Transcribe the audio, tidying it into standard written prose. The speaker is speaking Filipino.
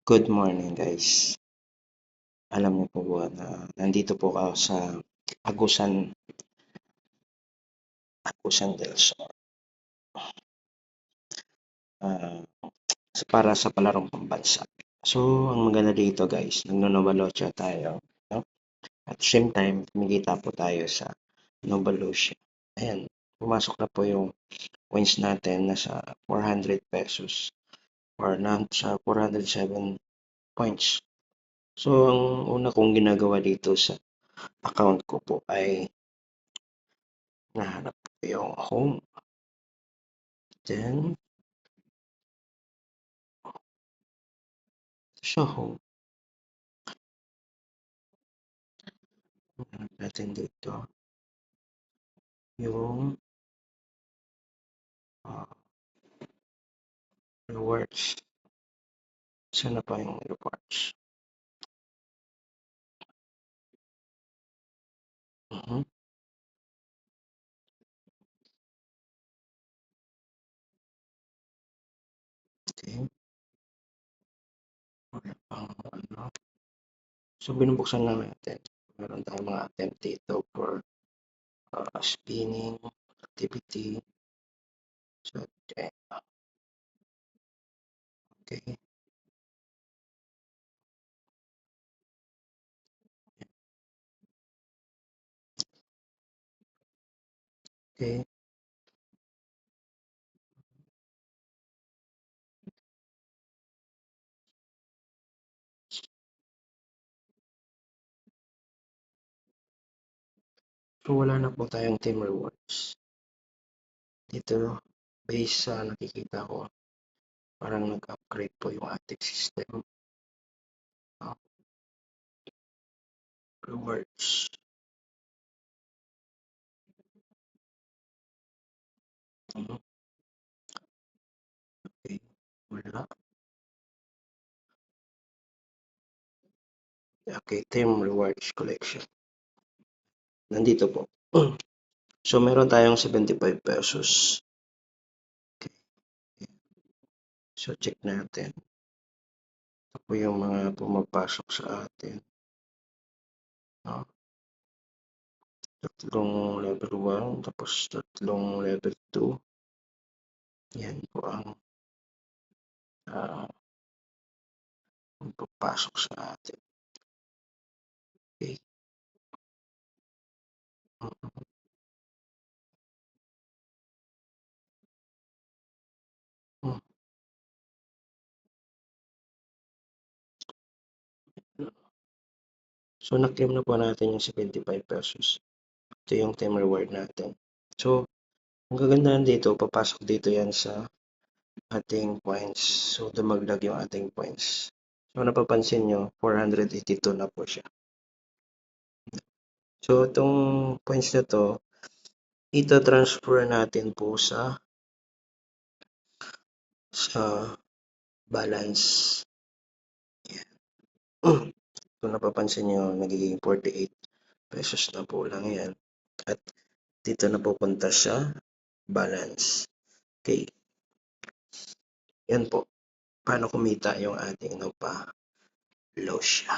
Good morning guys. Alam niyo po ba na nandito po ako sa Agusan, Agusan del Sur. ah, para sa palarong pambansa. So, ang maganda dito guys, nagno-Novalotia tayo, no? At same time, kumikita po tayo sa Novalotia. Ayan, pumasok na po yung coins natin na sa 400 pesos or na sa 407 points. So, ang una kong ginagawa dito sa account ko po ay nahanap ko yung home. Then, sa home, hanap natin dito yung ah, rewards. Sana pa yung rewards? Mhm. Okay. Wala pang ano. So, binubuksan lang natin. Meron tayong mga attempt dito for spinning activity. So, okay. Okay. Okay. So, wala na po tayong team rewards. Dito, based sa nakikita ko, parang nag-upgrade po yung ating system. Rewards. Mhm. Okay. Wala. Okay, team rewards collection. Nandito po. So, meron tayong 75 pesos. Okay. So, check natin. Ito po yung mga pumapasok sa atin. No? Tatlong level 1, tapos tatlong level 2. Yan po ang pumapasok sa atin. Okay. Hmm. So, na-claim na po natin yung 75 pesos. Ito yung team reward natin. So, ang kagandahan dito, papasok dito yan sa ating points. So, dumagdag yung ating points. So, napapansin nyo, 482 na po siya. So, itong points na to, ita-transfer natin po sa balance. Yan. Kung napapansin nyo, nagiging 48 pesos na po lang yan. At dito na pupunta sa balance. Okay. Yan po. Paano kumita yung ating Novalotia.